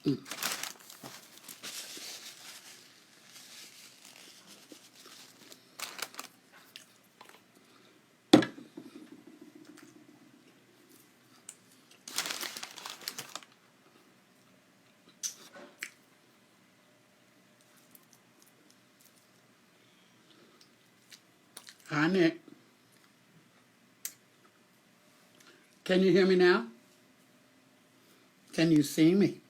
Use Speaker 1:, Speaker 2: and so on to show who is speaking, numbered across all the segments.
Speaker 1: Hi, Nick. Can you hear me now? Can you see me?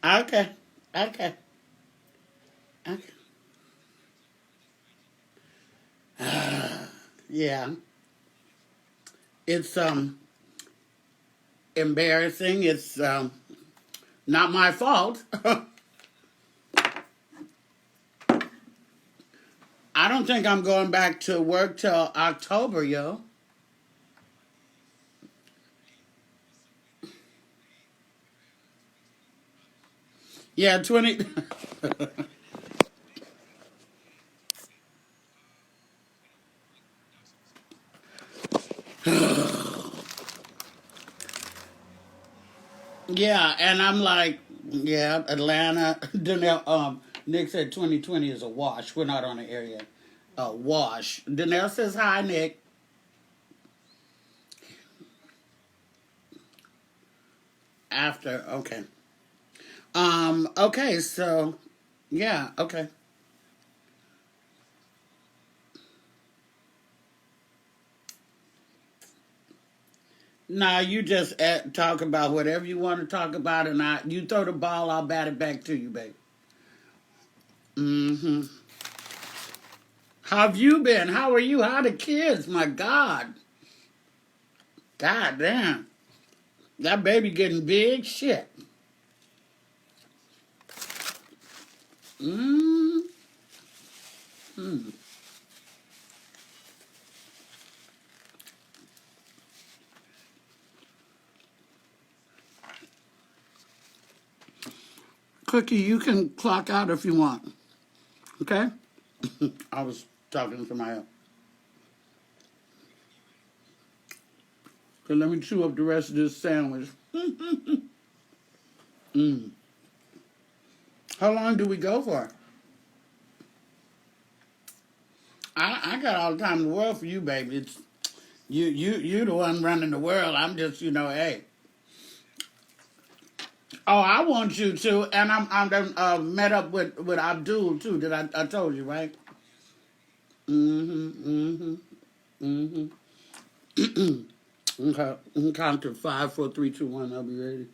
Speaker 1: Okay. Okay. Okay. Yeah. It's embarrassing. It's not my fault. I don't think I'm going back to work till October, yo. Yeah, 20. Yeah, and I'm like, yeah, Atlanta. Danelle, Nick said 2020 is a wash. We're not on the air yet. Wash. Danelle says hi, Nick. After, okay. Okay, so, yeah, okay. Now you just talk about whatever you want to talk about, and you throw the ball, I'll bat it back to you, babe. Mm-hmm. How have you been? How are you? How are the kids? My God. God damn. That baby getting big shit. Mm-hmm. Cookie, you can clock out if you want. Okay? I was talking to my. Okay, let me chew up the rest of this sandwich. Mm. How long do we go for? I got all the time in the world for you, baby. It's you the one running the world. I'm just, hey. Oh, I want you to, and I'm done, met up with Abdul too. That I told you, right? Mm-hmm. Mm-hmm. Mm-hmm. Okay. Count to 5, 4, 3, 2, 1. I'll be ready.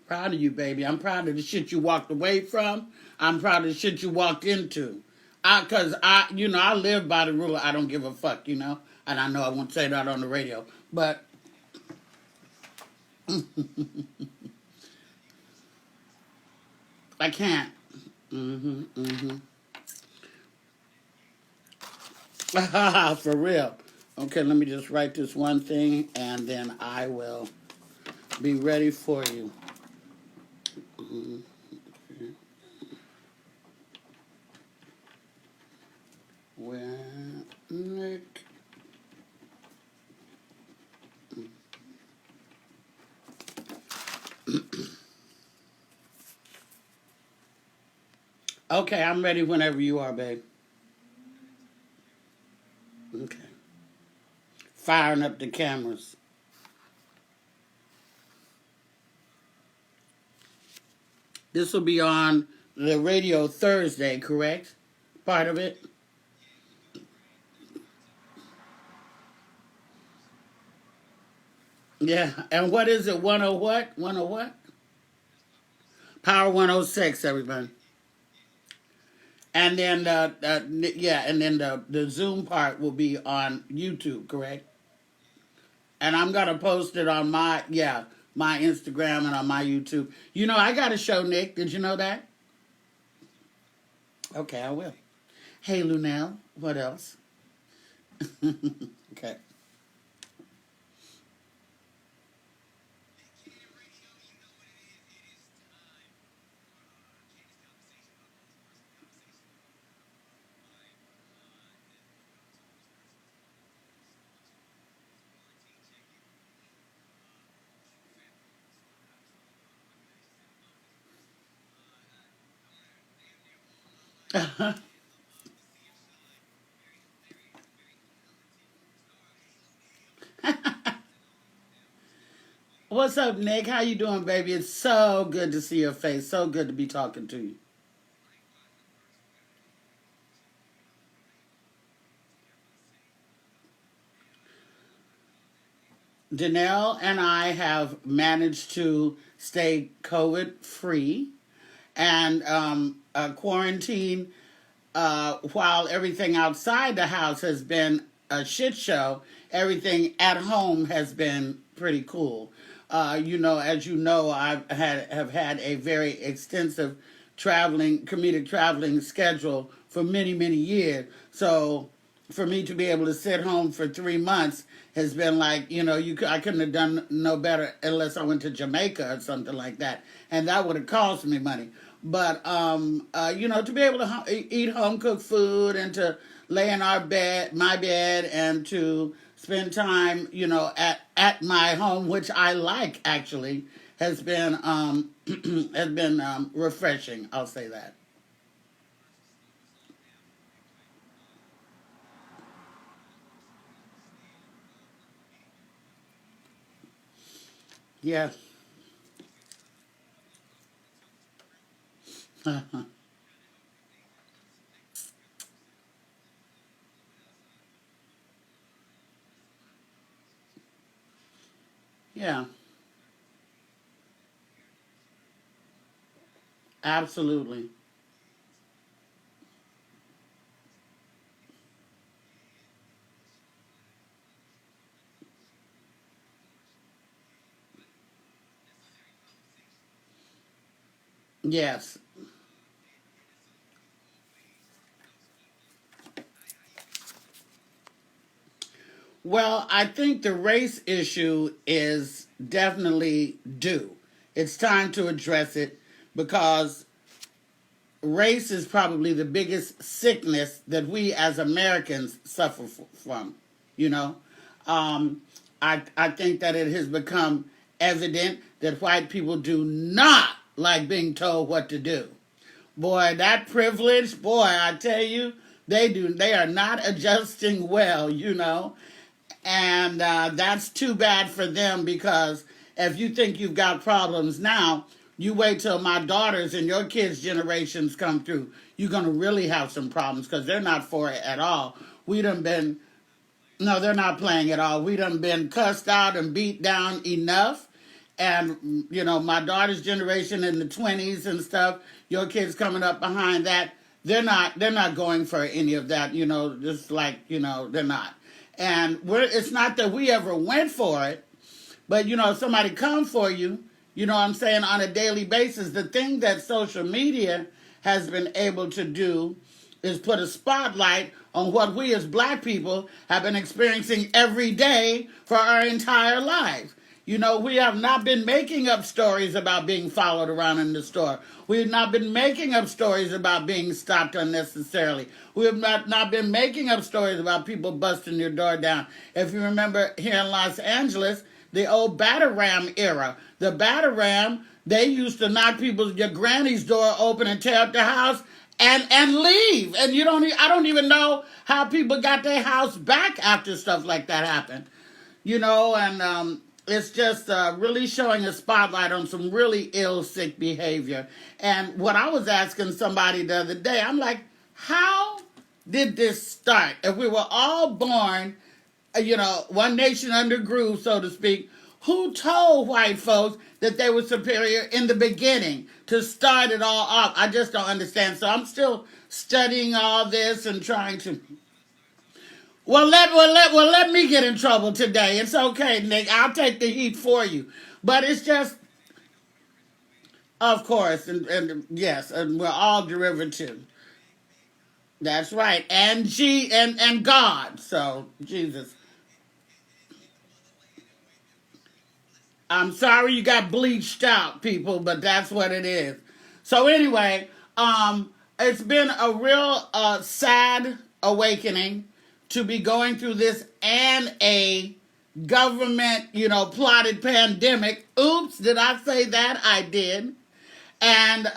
Speaker 1: Proud of you, baby. I'm proud of the shit you walked away from. I'm proud of the shit you walked into. Cause I live by the rule. I don't give a fuck, and I know I won't say that on the radio, but I can't. Mm-hmm. Mm-hmm. For real. Okay, let me just write this one thing, and then I will be ready for you. Mm-hmm. Where Nick? Okay, I'm ready whenever you are, babe. Okay. Firing up the cameras. This will be on the radio Thursday, correct? Part of it? Yeah. And what is it? 10 what? 10 what? Power 106, everybody. And then yeah, and then the Zoom part will be on YouTube, correct? And I'm gonna post it on my Instagram and on my YouTube. I got a show, Nick. Did you know that? Okay, I will. Hey, Luenell. What else? Okay. What's up, Nick? How you doing, baby? It's so good to see your face. So good to be talking to you. Danelle and I have managed to stay COVID free and quarantine while everything outside the house has been a shit show. Everything at home has been pretty cool. As you know, have had a very extensive comedic traveling schedule for many many years. So for me to be able to sit home for 3 months has been like, I couldn't have done no better unless I went to Jamaica or something like that, and that would have cost me money. But to be able to eat home cooked food and to lay in my bed, and to spend time, at my home, which I like actually, has been has been refreshing. I'll say that. Yeah. Yeah. Absolutely. Yes. Well, I think the race issue is definitely due. It's time to address it because race is probably the biggest sickness that we as Americans suffer from. You know, um, I think that it has become evident that white people do not like being told what to do. Boy, that privilege, boy, I tell you, they are not adjusting well. And that's too bad for them, because if you think you've got problems now, you wait till my daughters and your kids' generations come through. You're going to really have some problems, because they're not for it at all. We done been, no, they're not playing at all. We done been cussed out and beat down enough. And, my daughter's generation in the 20s and stuff, your kids coming up behind that, they're not going for any of that, just like, they're not. And it's not that we ever went for it, but if somebody come for you, what I'm saying, on a daily basis, the thing that social media has been able to do is put a spotlight on what we as black people have been experiencing every day for our entire lives. We have not been making up stories about being followed around in the store. We have not been making up stories about being stopped unnecessarily. We have not been making up stories about people busting your door down. If you remember here in Los Angeles, the old batter ram era. The batter ram, they used to knock your granny's door open and tear up the house and leave. And I don't even know how people got their house back after stuff like that happened. And it's just really showing a spotlight on some really ill, sick behavior. And what I was asking somebody the other day, I'm like, how did this start? If we were all born, one nation under groove, so to speak, who told white folks that they were superior in the beginning to start it all off? I just don't understand. So I'm still studying all this and trying to. Well, let me get in trouble today. It's okay, Nick. I'll take the heat for you. But it's just, of course, and yes, and we're all derivative. That's right, and God. So Jesus, I'm sorry you got bleached out, people, but that's what it is. So anyway, it's been a real sad awakening to be going through this, and a government, plotted pandemic. Oops, did I say that? I did. And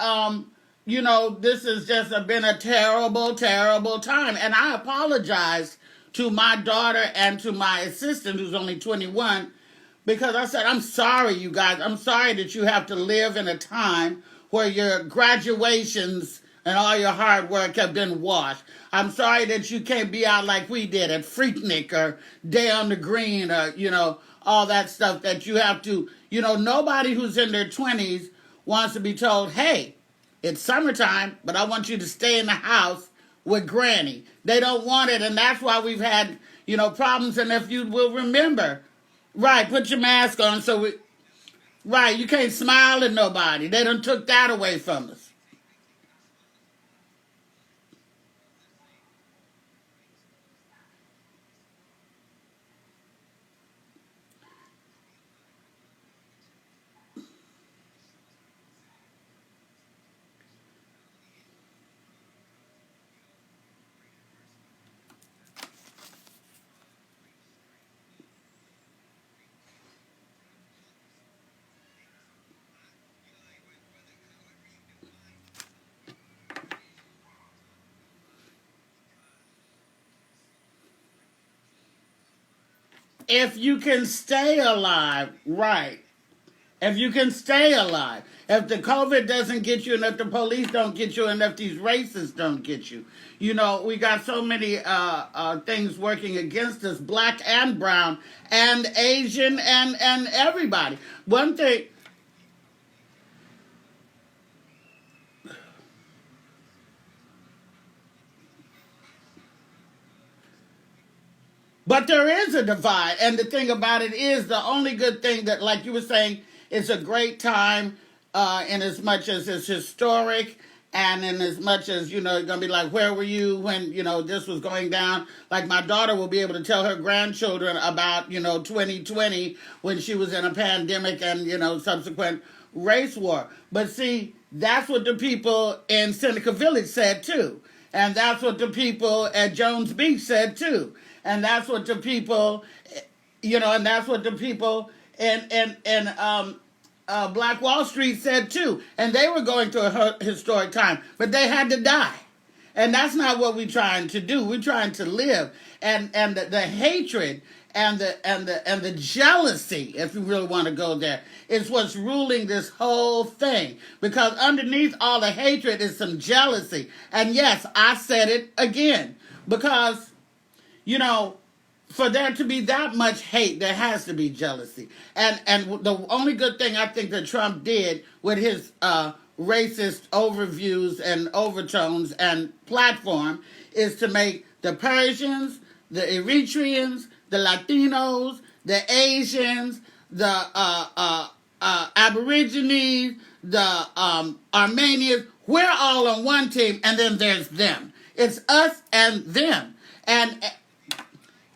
Speaker 1: this has just been a terrible, terrible time. And I apologize to my daughter and to my assistant, who's only 21, because I said, I'm sorry, you guys. I'm sorry that you have to live in a time where your graduations and all your hard work have been washed. I'm sorry that you can't be out like we did at Freaknik or Day on the Green or, all that stuff that you have to, nobody who's in their 20s wants to be told, hey, it's summertime, but I want you to stay in the house with Granny. They don't want it, and that's why we've had, problems. And if you will remember, right, put your mask on right, you can't smile at nobody. They done took that away from us. If you can stay alive, right. If you can stay alive. If the COVID doesn't get you and if the police don't get you and if these racists don't get you. We got so many things working against us, black and brown and Asian and everybody. One thing, but there is a divide. And the thing about it is the only good thing that, like you were saying, it's a great time in as much as it's historic and in as much as, you're going to be like, where were you when, this was going down? Like my daughter will be able to tell her grandchildren about, 2020 when she was in a pandemic and, subsequent race war. But see, that's what the people in Seneca Village said too. And that's what the people at Jones Beach said too. And that's what the people, and that's what the people in Black Wall Street said too. And they were going through a historic time, but they had to die. And that's not what we're trying to do. We're trying to live. And the hatred and the jealousy, if you really want to go there, is what's ruling this whole thing. Because underneath all the hatred is some jealousy. And yes, I said it again. Because, for there to be that much hate, there has to be jealousy. And the only good thing I think that Trump did with his racist overviews and overtones and platform is to make the Persians, the Eritreans, the Latinos, the Asians, the Aborigines, the Armenians, we're all on one team, and then there's them. It's us and them. And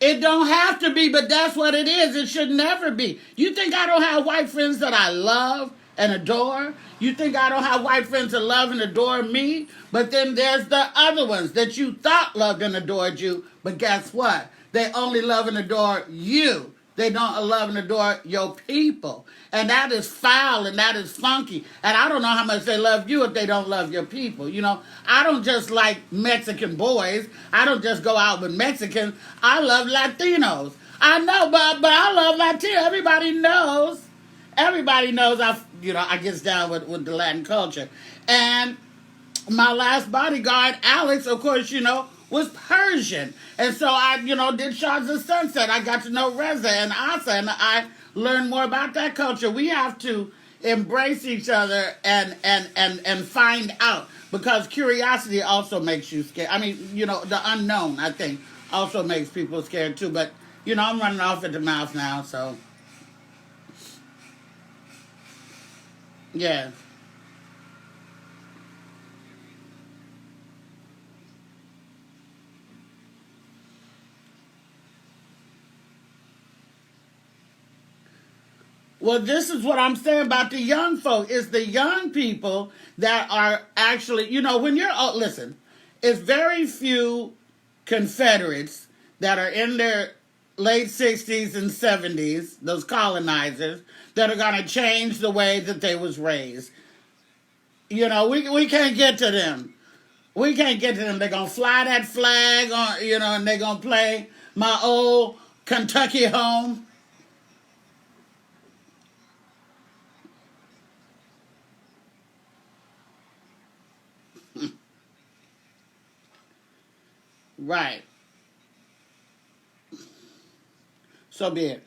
Speaker 1: it don't have to be, but that's what it is. It should never be. You think I don't have white friends that I love and adore? You think I don't have white friends that love and adore me? But then there's the other ones that you thought loved and adored you, but guess what? They only love and adore you. They don't love and adore your people. And that is foul and that is funky. And I don't know how much they love you if they don't love your people. I don't just like Mexican boys. I don't just go out with Mexicans. I love Latinos. I know, but I love Latinos. Everybody knows I gets down with the Latin culture. And my last bodyguard, Alex, of course, was Persian. And so I, did Shahs of Sunset. I got to know Reza and Asa, and I learned more about that culture. We have to embrace each other and find out, because curiosity also makes you scared. I mean, the unknown, I think, also makes people scared too. But, I'm running off at the mouth now, so. Yeah. Well, this is what I'm saying about the young folk. It's the young people that are actually, when you're, listen, it's very few Confederates that are in their late 60s and 70s, those colonizers, that are going to change the way that they was raised. We can't get to them. We can't get to them. They're gonna fly that flag on, and they're gonna play my old Kentucky home. Right. So be it.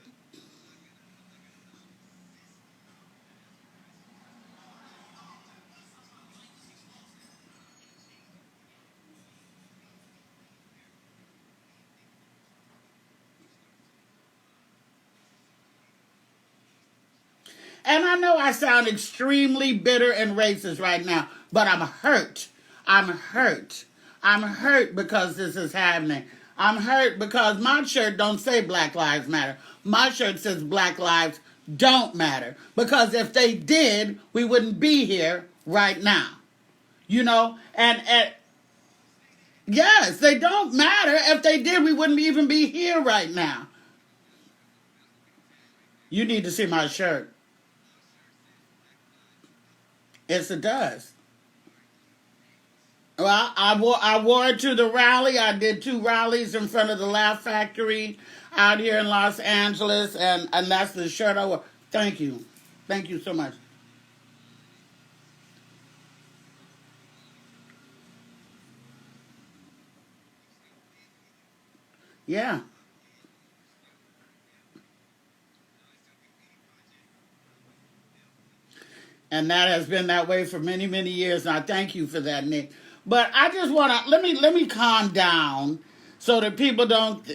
Speaker 1: And I know I sound extremely bitter and racist right now, but I'm hurt. I'm hurt. I'm hurt because this is happening. I'm hurt because my shirt don't say Black Lives Matter. My shirt says Black Lives Don't Matter. Because if they did, we wouldn't be here right now. And yes, they don't matter. If they did, we wouldn't even be here right now. You need to see my shirt. Yes, it does. Well, I wore it to the rally. I did 2 rallies in front of the Laugh Factory out here in Los Angeles, and that's the shirt I wore. Thank you. Thank you so much. Yeah. And that has been that way for many, many years. And I thank you for that, Nick. But I just want to let me calm down so that people don't.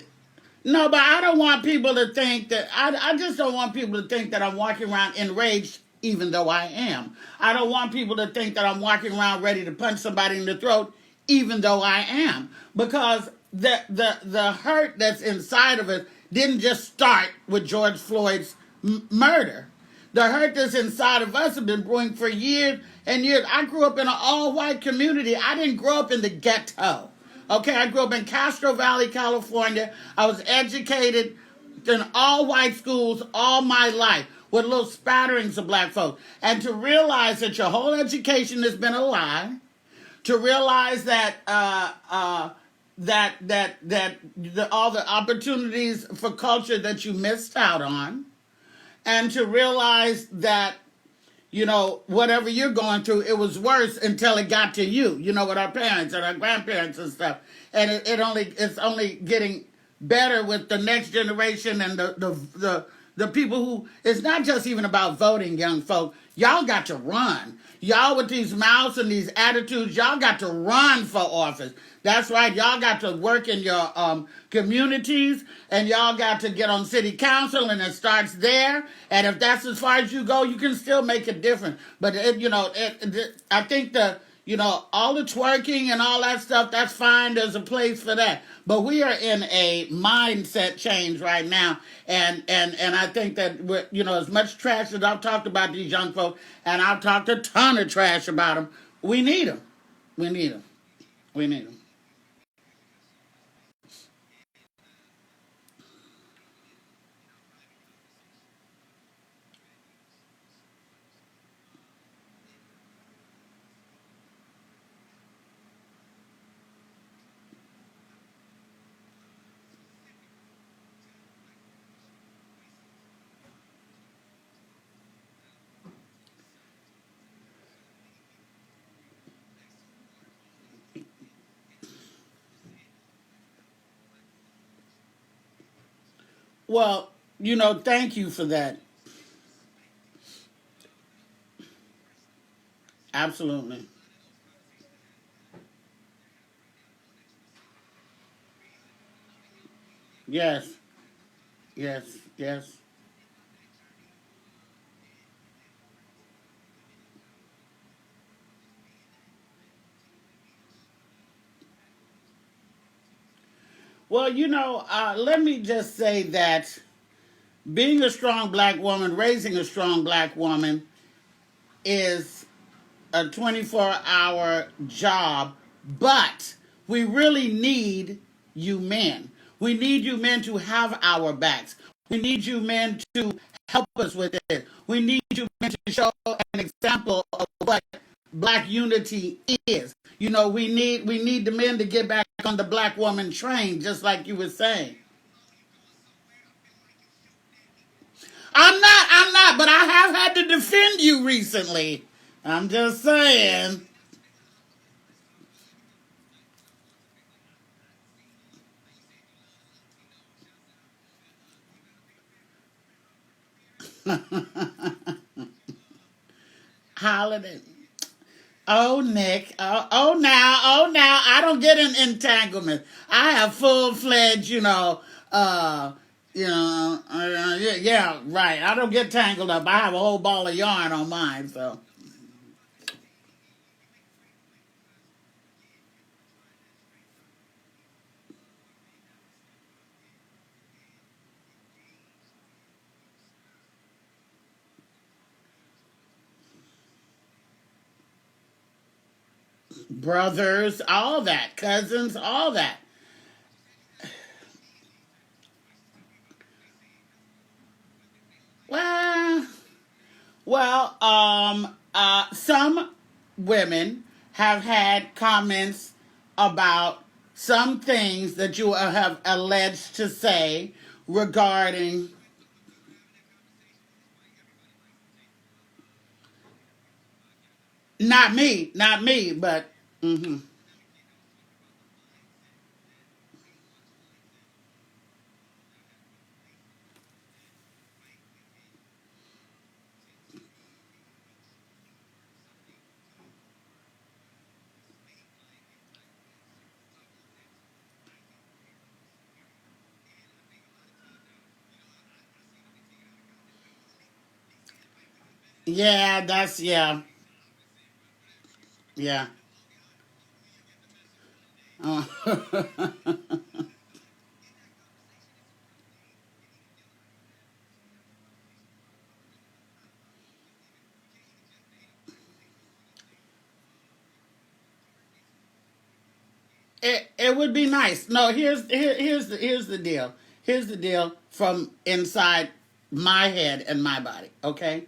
Speaker 1: No, but I don't want people to think that I just don't want people to think that I'm walking around enraged, even though I am. I don't want people to think that I'm walking around ready to punch somebody in the throat, even though I am, because the hurt that's inside of it didn't just start with George Floyd's murder. The hurt that's inside of us has been brewing for years and years. I grew up in an all-white community. I didn't grow up in the ghetto. Okay, I grew up in Castro Valley, California. I was educated in all-white schools all my life with little spatterings of black folks. And to realize that your whole education has been a lie, to realize that all the opportunities for culture that you missed out on, and to realize that whatever you're going through, it was worse until it got to you. With our parents and our grandparents and stuff, and it's only getting better with the next generation and the people who. It's not just even about voting, young folk. Y'all got to run. Y'all with these mouths and these attitudes, y'all got to run for office. That's right. Y'all got to work in your communities, and y'all got to get on city council, and it starts there. And if that's as far as you go, you can still make a difference. But I think all the twerking and all that stuff, that's fine. There's a place for that. But we are in a mindset change right now, and I think that as much trash as I've talked about these young folks, and I've talked a ton of trash about them, we need them. We need them. We need them. Well, thank you for that. Absolutely. Yes. Yes. Yes. Well, let me just say that being a strong black woman, raising a strong black woman, is a 24-hour job, but we really need you men. We need you men to have our backs. We need you men to help us with it. We need you men to show an example of what black unity is. We need the men to get back on the black woman train, just like you were saying. I'm not, but I have had to defend you recently. I'm just saying. Holiday. Oh, Nick. Oh, now. I don't get in entanglement. I have full fledged, yeah, right. I don't get tangled up. I have a whole ball of yarn on mine, so. Brothers, all that. Cousins, all that. Well, some women have had comments about some things that you have alleged to say regarding. Not me, but hmm yeah, that's yeah, yeah. Uh, it would be nice. No, here's the deal. Here's the deal from inside my head and my body. Okay,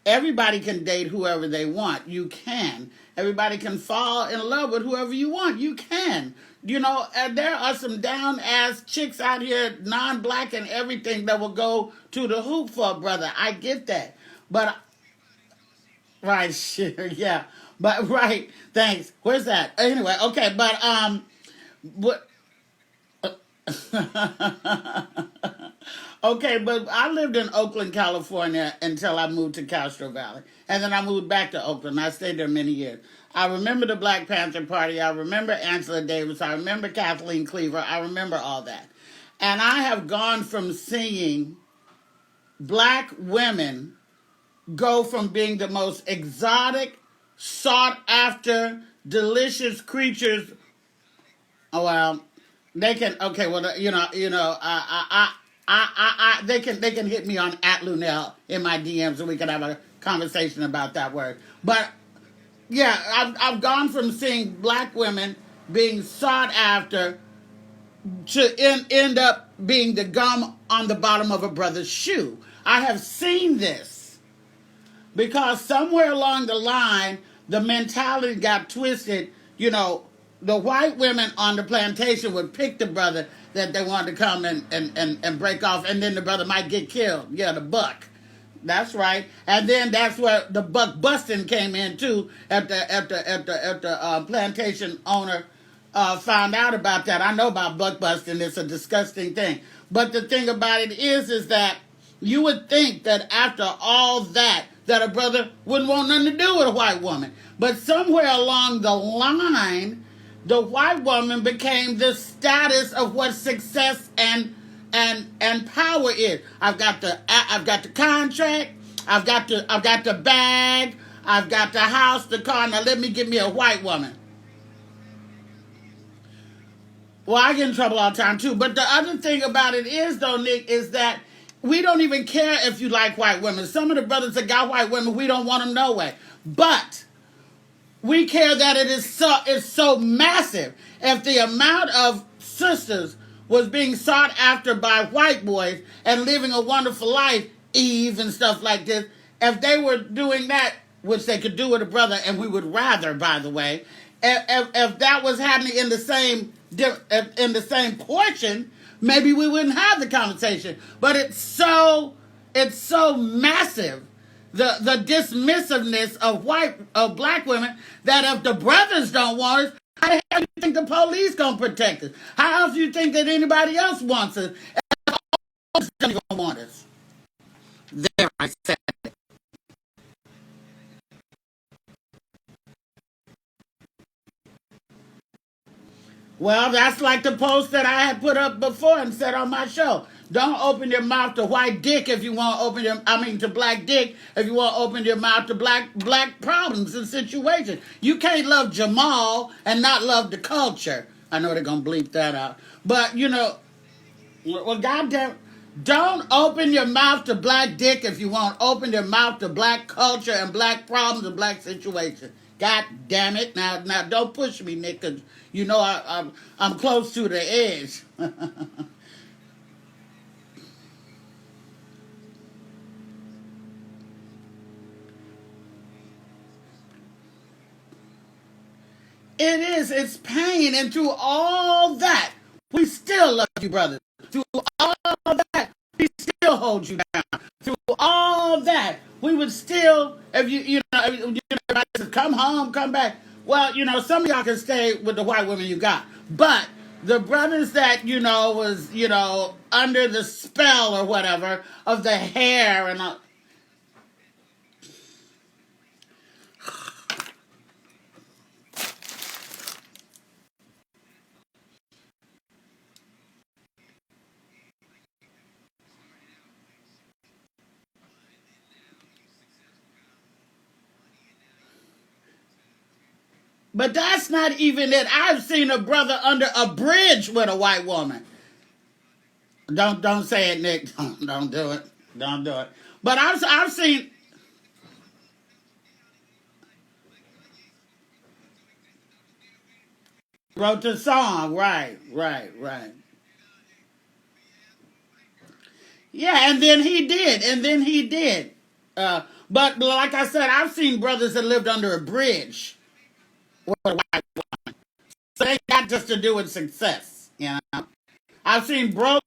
Speaker 1: everybody can date whoever they want. You can. Everybody can fall in love with whoever you want. You can. And there are some down ass chicks out here, non-black and everything, that will go to the hoop for a brother. I get that, but right, sure, yeah, but right. Thanks. Where's that? Anyway, okay, but what? Okay, but I lived in Oakland, California until I moved to Castro Valley. And then I moved back to Oakland. I stayed there many years. I remember the Black Panther Party. I remember Angela Davis. I remember Kathleen Cleaver. I remember all that. And I have gone from seeing black women go from being the most exotic, sought after, delicious creatures. Oh well, they can. Okay, well, they can hit me on at Luenell in my DMs, and we can have a conversation about that word. But yeah, I've gone from seeing black women being sought after to end up being the gum on the bottom of a brother's shoe. I have seen this because somewhere along the line, the mentality got twisted. The white women on the plantation would pick the brother that they wanted to come and break off, and then the brother might get killed. Yeah, the buck. That's right. And then that's where the buck busting came in too. At the plantation owner found out about that. I know about buck busting. It's a disgusting thing. But the thing about it is that you would think that after all that a brother wouldn't want nothing to do with a white woman. But somewhere along the line, the white woman became the status of what success and power is. I've got the contract, I've got the bag, I've got the house, the car. Now let me get me a white woman. Well, I get in trouble all the time too. But the other thing about it is, though, Nick, is that we don't even care if you like white women. Some of the brothers that got white women, we don't want them no way. But we care that it's so massive. If the amount of sisters was being sought after by white boys and living a wonderful life, Eve and stuff like this, if they were doing that, which they could do with a brother, and we would rather, by the way, if that was happening in the same portion, maybe we wouldn't have the conversation. But it's so massive, the dismissiveness of black women, that if the brothers don't want us, how the hell do you think the police gonna protect us? How else do you think that anybody else wants us? And don't even want us. There, I said. Well, that's like the post that I had put up before and said on my show. Don't open your mouth to white dick if you want to to black dick if you want to open your mouth to black problems and situations. You can't love Jamal and not love the culture. I know they're going to bleep that out. But, well, goddamn, don't open your mouth to black dick if you want to open your mouth to black culture and black problems and black situations. God damn it! Now, don't push me, Nick, because I'm close to the edge. It is. It's pain, and through all that, we still love you, brothers. Through all that, we still hold you down. Through all that, we would still, if everybody says, come home, come back. Well, some of y'all can stay with the white women you got, but the brothers that was under the spell or whatever of the hair and but that's not even it. I've seen a brother under a bridge with a white woman. Don't say it, Nick. Don't do it. Don't do it. But I've seen. Wrote the song, right, right, right. Yeah, and then he did. But like I said, I've seen brothers that lived under a bridge with a white woman. So they got just to do with success. I've seen broke.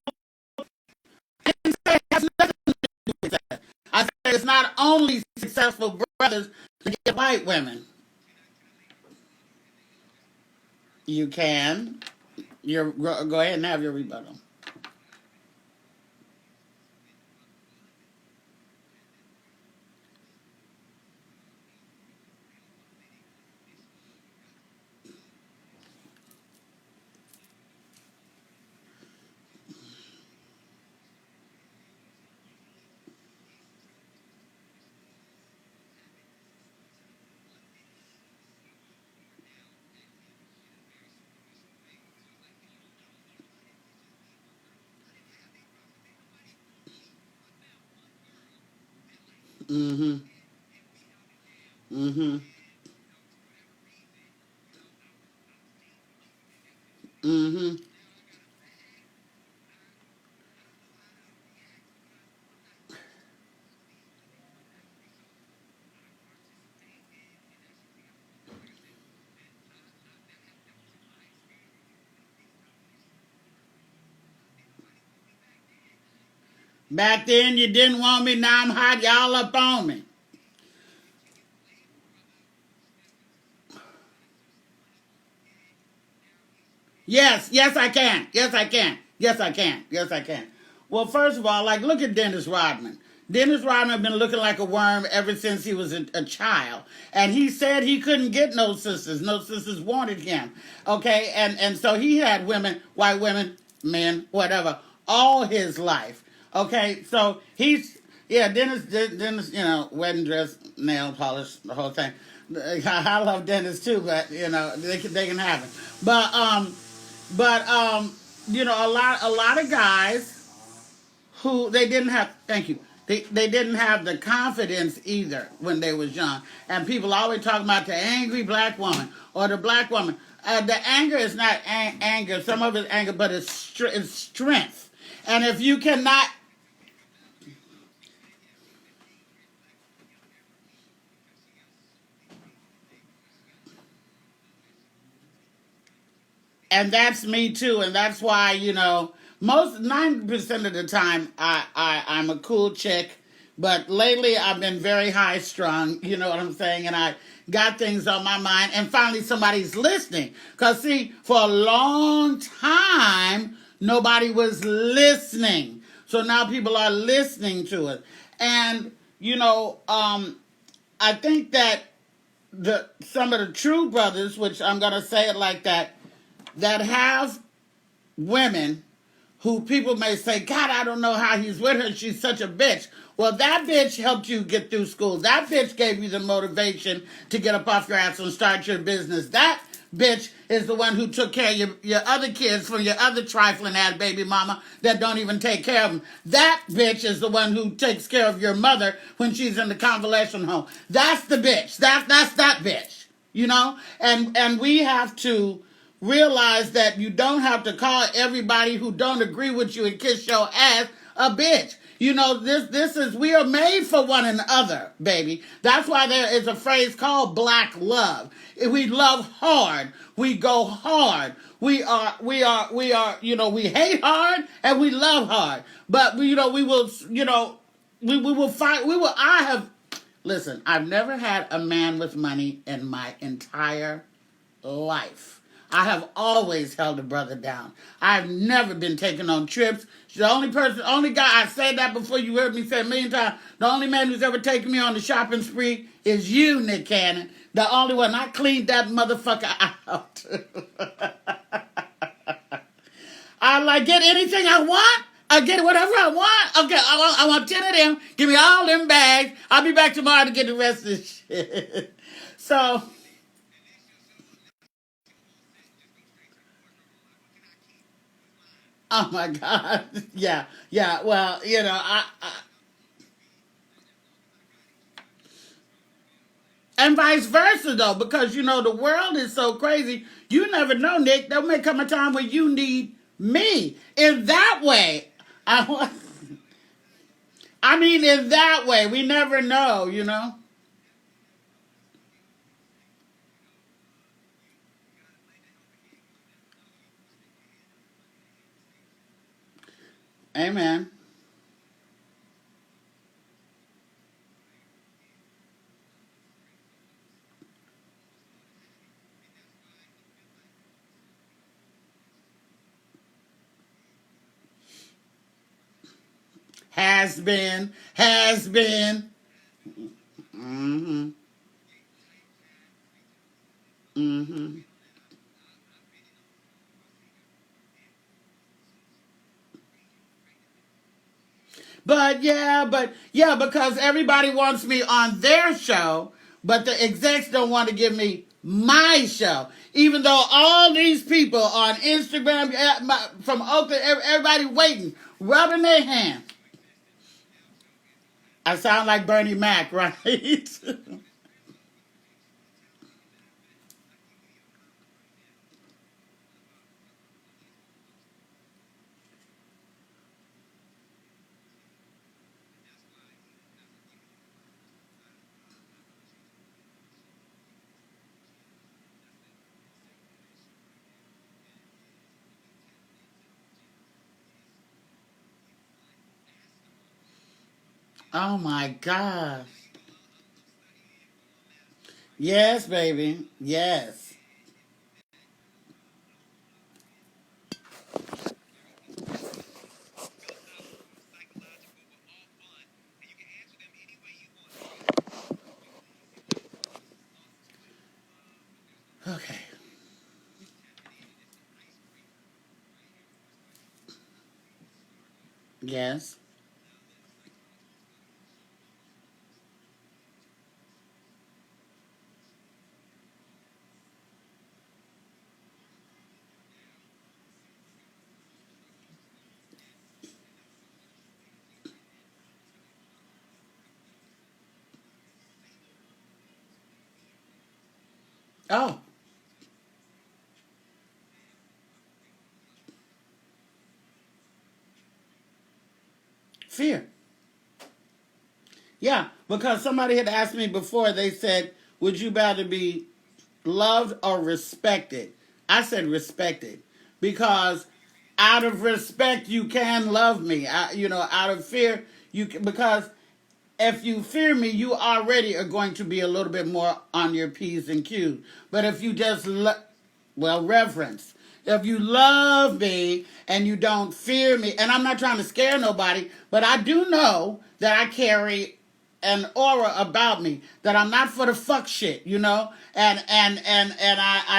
Speaker 1: I didn't say it has nothing to do with that. I said it's not only successful brothers to get white women. You can. Go ahead and have your rebuttal. Mm-hmm. Mm-hmm. Mm-hmm. Back then you didn't want me, now I'm hot, y'all up on me. Yes, yes I can. Yes I can. Yes I can. Yes I can. Well, first of all, like look at Dennis Rodman. Dennis Rodman been looking like a worm ever since he was a child, and he said he couldn't get no sisters. No sisters wanted him. Okay, and so he had women, white women, men, whatever, all his life. Okay, so he's yeah, Dennis, wedding dress, nail polish, the whole thing. I love Dennis too, but they can have it. But a lot of guys who they didn't have. Thank you. They didn't have the confidence either when they was young. And people always talk about the angry black woman or the black woman. The anger is not anger. Some of it's anger, but it's strength. And if you cannot, and that's me too, and that's why most 90% of the time I'm a cool chick, but lately I've been very high strung. You know what I'm saying? And I got things on my mind, and finally somebody's listening. Cause see, for a long time nobody was listening, so now people are listening to it, and I think that some of the true brothers, which I'm gonna say it like that have women who people may say, God, I don't know how he's with her. She's such a bitch. Well, that bitch helped you get through school. That bitch gave you the motivation to get up off your ass and start your business. That bitch is the one who took care of your other kids from your other trifling ass baby mama that don't even take care of them. That bitch is the one who takes care of your mother when she's in the convalescent home. That's the bitch. That's that bitch. And we have to realize that you don't have to call everybody who don't agree with you and kiss your ass a bitch. This is, we are made for one another, baby. That's why there is a phrase called black love. We love hard. We go hard. We hate hard and we love hard. But we will fight. Listen, I've never had a man with money in my entire life. I have always held a brother down. I've never been taken on trips. The only guy, I said that before, you heard me say a million times, the only man who's ever taken me on the shopping spree is you, Nick Cannon. The only one. I cleaned that motherfucker out. I get anything I want. I get whatever I want. Okay, I want 10 of them. Give me all them bags. I'll be back tomorrow to get the rest of the shit. So... Oh my God. Yeah, yeah. Well, and vice versa though, because the world is so crazy. You never know, Nick. There may come a time when you need me. In that way, I mean, in that way, we never know. Amen. Has been, has been. Mm-hmm. Mm-hmm. But yeah, because everybody wants me on their show, but the execs don't want to give me my show. Even though all these people on Instagram from Oakland, everybody waiting, rubbing their hands. I sound like Bernie Mac, right? Oh my God. Yes, baby. Yes. Okay. Yes. Oh, fear. Yeah, because somebody had asked me before, they said, would you rather be loved or respected? I said respected because out of respect you can love me. Out of fear you can, because if you fear me, you already are going to be a little bit more on your P's and Q's. But if you just, reverence. If you love me and you don't fear me, and I'm not trying to scare nobody, but I do know that I carry an aura about me that I'm not for the fuck shit, and I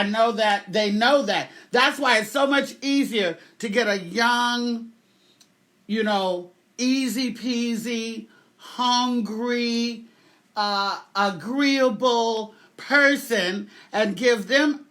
Speaker 1: know that they know that. That's why it's so much easier to get a young, easy peasy, hungry, agreeable person and give them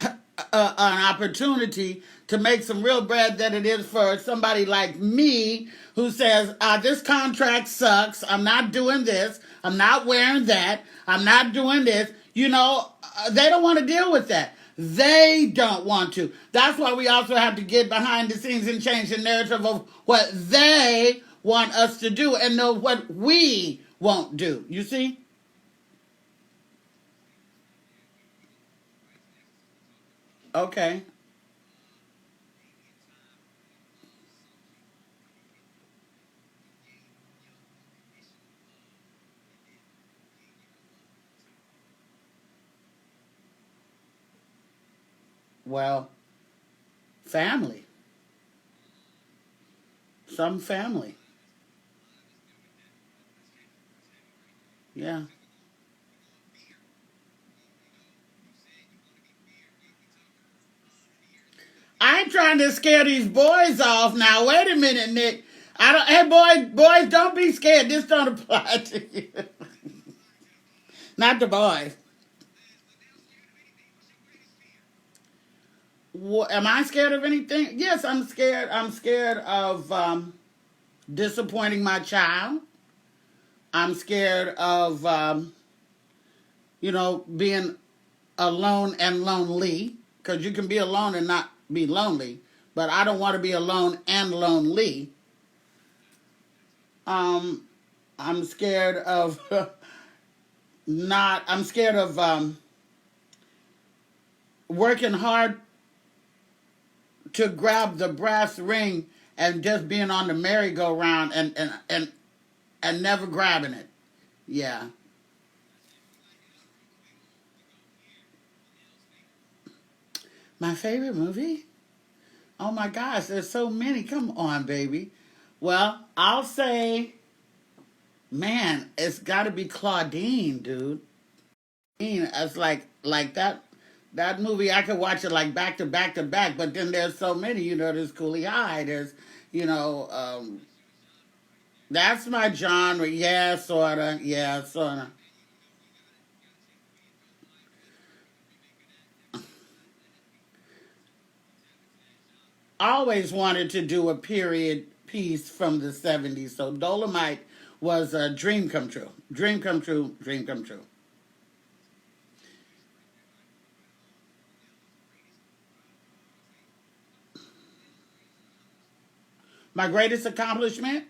Speaker 1: an opportunity to make some real bread than it is for somebody like me who says, this contract sucks. I'm not doing this. I'm not wearing that. I'm not doing this. They don't want to deal with that. They don't want to. That's why we also have to get behind the scenes and change the narrative of what they want us to do and know what we won't do. You see? Okay. Well, family. Some family. Yeah. I ain't trying to scare these boys off now. Wait a minute, Nick. I don't. Hey, boys, don't be scared. This don't apply to you. Not the boys. Am I scared of anything? Yes, I'm scared. I'm scared of disappointing my child. I'm scared of being alone and lonely, because you can be alone and not be lonely. But I don't want to be alone and lonely. Um, I'm scared of not. I'm scared of working hard to grab the brass ring and just being on the merry-go-round and never grabbing it. Yeah. My favorite movie? Oh my gosh, there's so many. Come on, baby. Well, I'll say, man, it's got to be Claudine, dude. It's like that movie. I could watch it like back to back to back. But then there's so many. There's Coolie High. There's you know that's my genre. Yeah, sorta. Yeah, sorta. I always wanted to do a period piece from the '70s. So Dolomite was a dream come true. Dream come true. Dream come true. My greatest accomplishment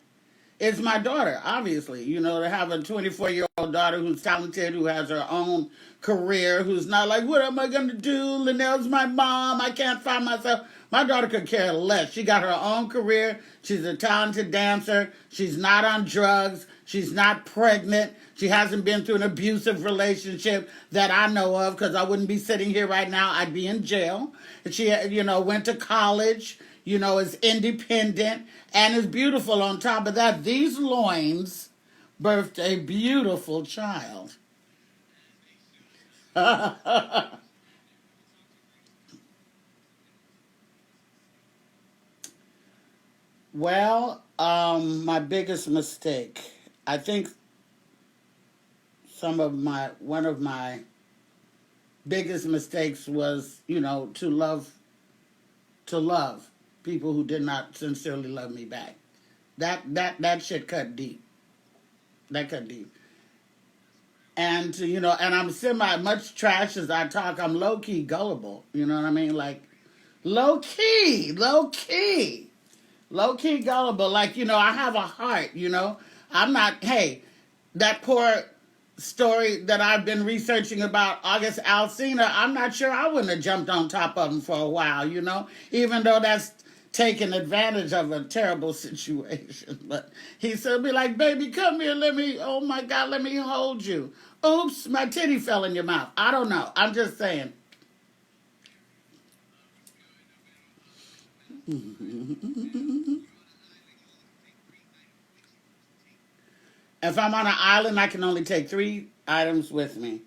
Speaker 1: is my daughter, obviously. To have a 24-year-old daughter who's talented, who has her own career, who's not like, what am I going to do? Luenell's my mom. I can't find myself. My daughter could care less. She got her own career. She's a talented dancer. She's not on drugs. She's not pregnant. She hasn't been through an abusive relationship that I know of, because I wouldn't be sitting here right now. I'd be in jail. She, went to college, is independent and is beautiful. On top of that, these loins birthed a beautiful child. Well, my biggest mistake. I think one of my biggest mistakes was, to love people who did not sincerely love me back. That shit cut deep. That cut deep. And and I'm semi, much trash as I talk, I'm low key gullible. You know what I mean? Like low key gullible. Like I have a heart. I'm not. Hey, that poor story that I've been researching about August Alsina, I'm not sure I wouldn't have jumped on top of him for a while, even though that's taking advantage of a terrible situation. But he said, be like, baby, come here, oh my God, let me hold you. Oops, my titty fell in your mouth. I don't know. I'm just saying. If I'm on an island, I can only take 3 items with me.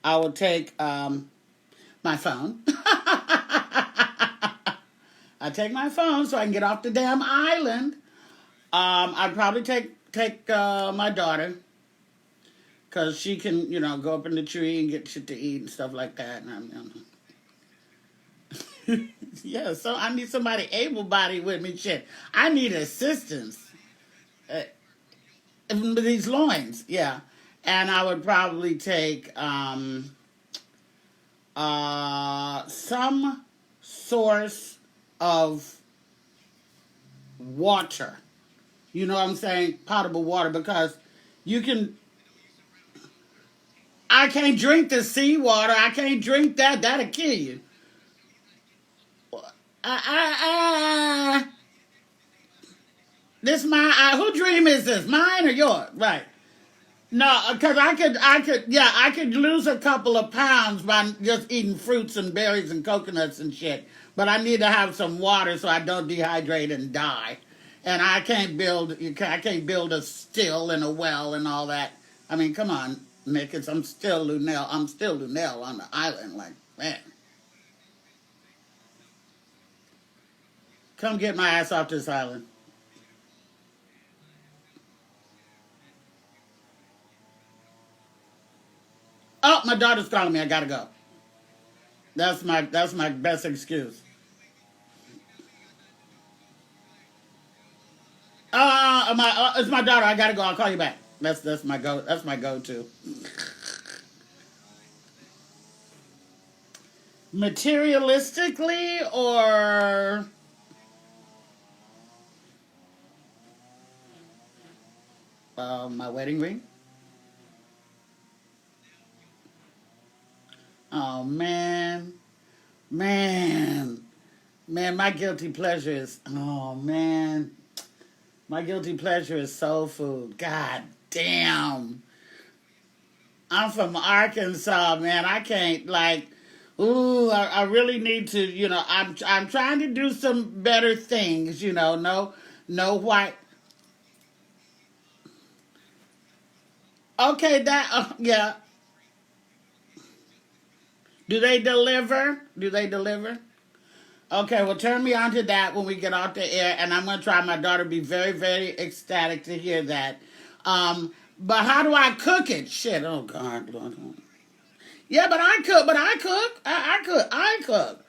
Speaker 1: I will take my phone. I take my phone so I can get off the damn island. I'd probably take my daughter because she can, go up in the tree and get shit to eat and stuff like that. Yeah, so I need somebody able-bodied with me. Shit, I need assistance. Uh, these loins, yeah. And I would probably take some source of water. You know what I'm saying? Potable water, because you can. I can't drink the seawater. I can't drink that. That'll kill you. I, this my. Who dream is this? Mine or yours? Right. No, because I could lose a couple of pounds by just eating fruits and berries and coconuts and shit. But I need to have some water so I don't dehydrate and die. And I can't build a still and a well and all that. I mean, come on, Nick, I'm still Luenell. I'm still Luenell on the island. Like, man, come get my ass off this island. Oh, my daughter's calling me. I gotta go. That's my best excuse. It's my daughter. I gotta go. I'll call you back. That's my go. That's my go-to. Materialistically, or my wedding ring. Oh man, man, man. My guilty pleasure is. Oh man, my guilty pleasure is soul food. God damn. I'm from Arkansas, man. I can't like. Ooh, I really need to. I'm trying to do some better things. No white. Okay, yeah. Do they deliver? Do they deliver? Okay, well, turn me on to that when we get off the air, and I'm gonna try. My daughter be very, very ecstatic to hear that. But how do I cook it? Shit, oh God, Lord. Yeah, but I cook. But I cook. I cook. I cook.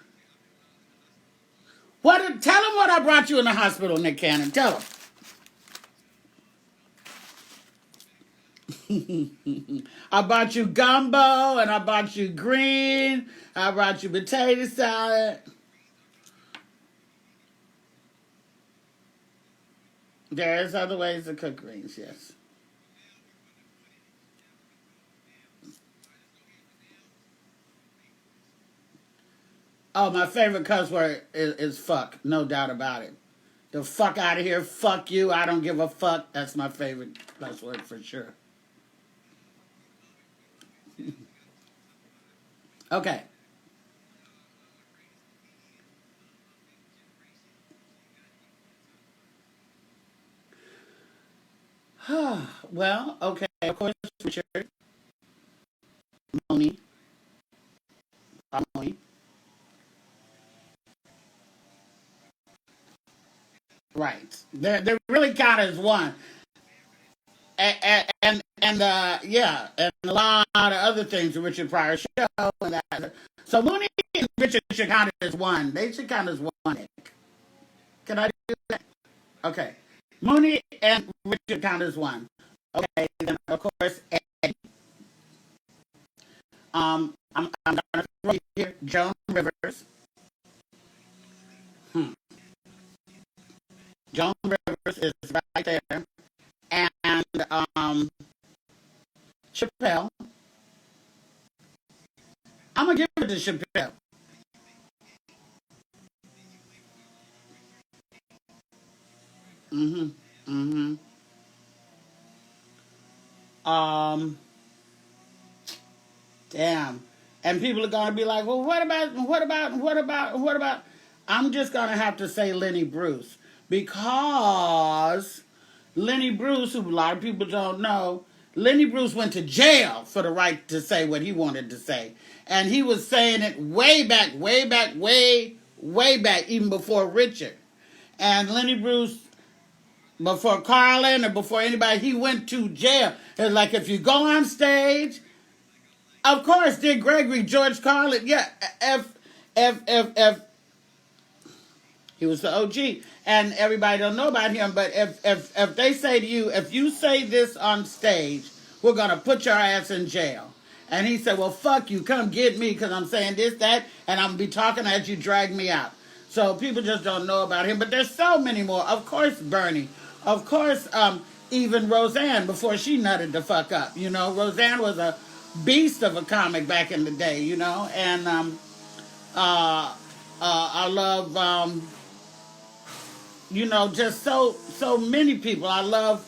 Speaker 1: What? Tell them what I brought you in the hospital, Nick Cannon. Tell them. I brought you gumbo, and I brought you green. I brought you potato salad. There's other ways to cook greens, yes. Oh, my favorite cuss word is fuck. No doubt about it. The fuck out of here. Fuck you. I don't give a fuck. That's my favorite cuss word for sure. Okay. Well, okay. Of course, Richard, Moni, Moni. Right. They really count as one. Yeah, and a lot of other things in Richard Pryor's show and that. So Mooney and Richard should count as one. They should count as one. Can I do that? Okay. Mooney and Richard count as one. Okay. Then of course, I'm gonna throw you here Joan Rivers. Hmm. Joan Rivers is right there, and Chappelle. Mm-hmm. Mm-hmm. Um, Damn. And people are gonna be like, well, what about? I'm just gonna have to say Lenny Bruce because Lenny Bruce, who a lot of people don't know, Lenny Bruce went to jail for the right to say what he wanted to say, and he was saying it way back, way back, way back, even before Richard. And Lenny Bruce, before Carlin or before anybody, he went to jail. It's like if you go on stage, of course, Dick Gregory, George Carlin, yeah, if he was the OG, and everybody don't know about him. But if they say to you, if you say this on stage, we're gonna put your ass in jail. And he said, well, fuck you, come get me because I'm saying this, that, and I'm gonna be talking as you drag me out. So people just don't know about him. But there's so many more. Of course, Bernie. Of course, even Roseanne before she nutted the fuck up. You know, Roseanne was a beast of a comic back in the day. You know, and I love. You know, just so many people. I love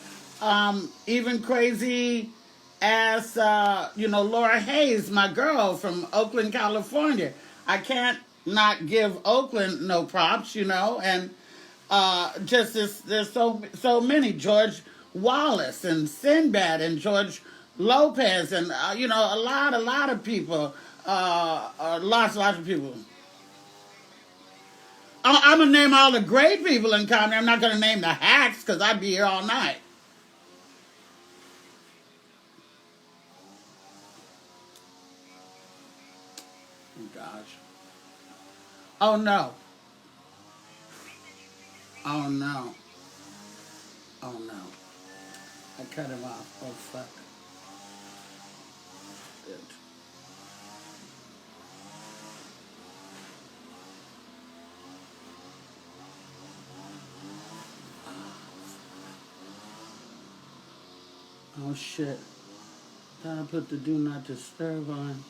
Speaker 1: even crazy as you know, Laura Hayes, my girl from Oakland, California. I can't not give Oakland no props, you know, and just this, there's so many. George Wallace and Sinbad and George Lopez and you know, a lot of people, lots of people. I'm gonna name all the great people in comedy. I'm not gonna name the hacks because I'd be here all night. Oh gosh. Oh no. Oh no. Oh no. I cut him off. Oh fuck. It. Oh shit. Thought I put the do not disturb on.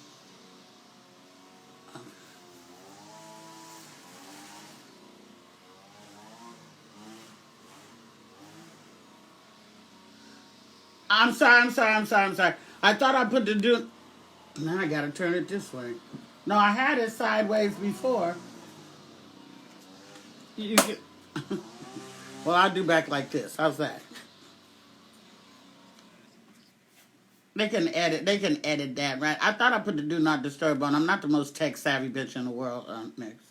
Speaker 1: I'm sorry. I thought I put the do. Now I gotta turn it this way. No, I had it sideways before. You get. Well, I'll do back like this. How's that? They can edit. They can edit that, right? I thought I put the do not disturb on. I'm not the most tech savvy bitch in the world. Next.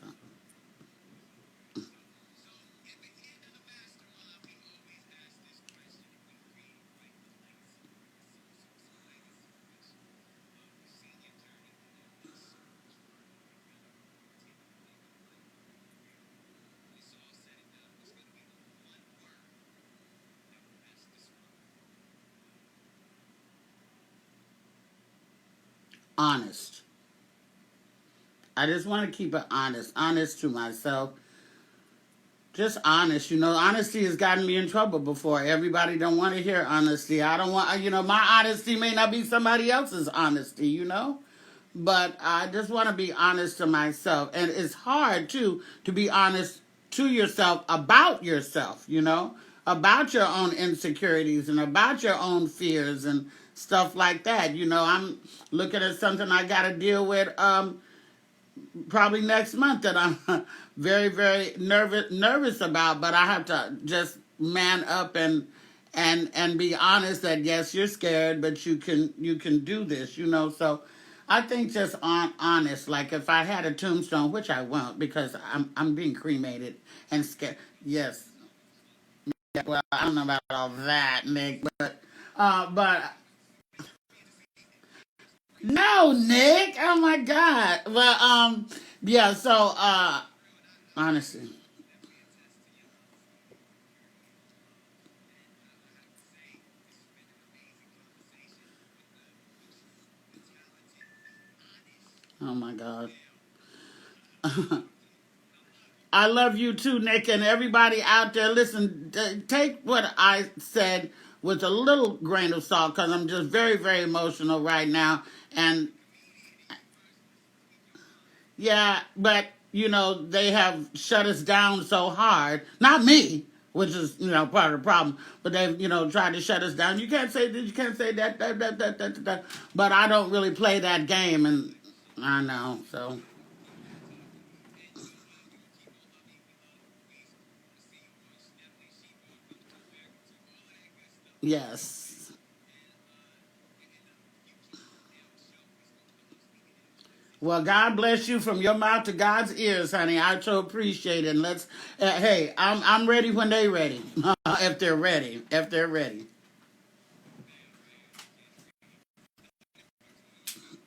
Speaker 1: Honest. I just want to keep it honest. Honest to myself. Just honest. You know, honesty has gotten me in trouble before. Everybody don't want to hear honesty. I don't want. You know, my honesty may not be somebody else's honesty. You know. But I just want to be honest to myself. And it's hard, too, to be honest to yourself, you know, about your own insecurities and about your own fears and stuff like that. You know, I'm looking at something I got to deal with probably next month that I'm very nervous about, but I have to just man up and be honest that yes, you're scared, but you can do this, you know. So I think just honest, like if I had a tombstone, which I won't because I'm being cremated and scared. Yes, yeah, well, I don't know about all that, Nick, but no, Nick. Oh my God. Well, yeah. So, honestly, oh my God. I love you too, Nick, and everybody out there. Listen, take what I said with a little grain of salt because I'm just very emotional right now. And yeah, but you know they have shut us down so hard. Not me. which is, part of the problem. But they've, tried to shut us down. You can't say this, you can't say that. But I don't really play that game, and I know, so. Yes. Well, God bless you from your mouth to God's ears, honey. I so appreciate it. And hey, I'm ready when they ready. If they're ready. If they're ready.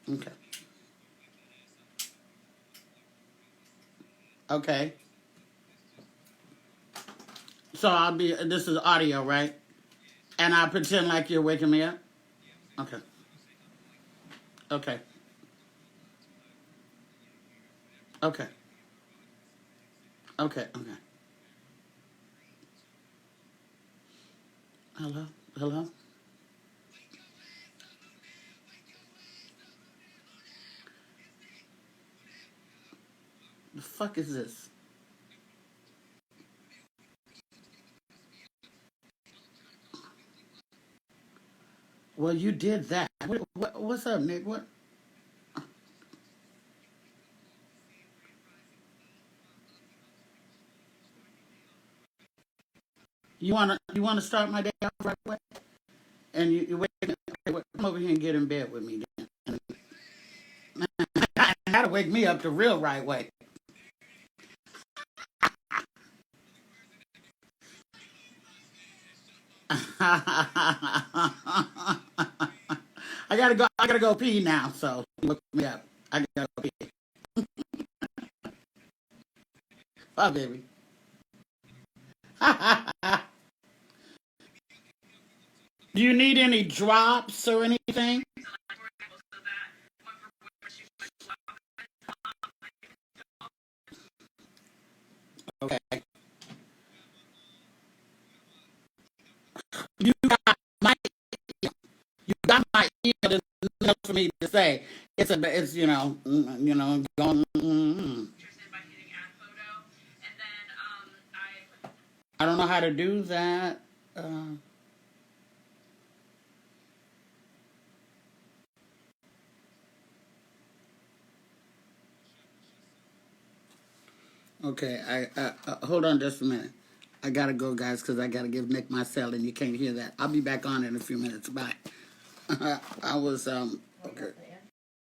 Speaker 1: Okay. Okay. So this is audio, right? And I pretend like you're waking me up? Okay. Okay. Okay. Okay. Okay. Hello? Hello? The fuck is this? Well, you did that. What's up, Nick? What? You wanna start my day off right away? And you wait. Okay, come over here and get in bed with me. Then. You gotta wake me up the real right way. I gotta go. I gotta go pee now. So look me up. I gotta go pee. Bye, baby. Do you need any drops or anything? Okay. You got my you got my ear. There's enough for me to say. It's going. I don't know how to do that. Uh, okay, hold on just a minute. I gotta go, guys, because I gotta give Nick my cell, and you can't hear that. I'll be back on in a few minutes. Bye. I was okay.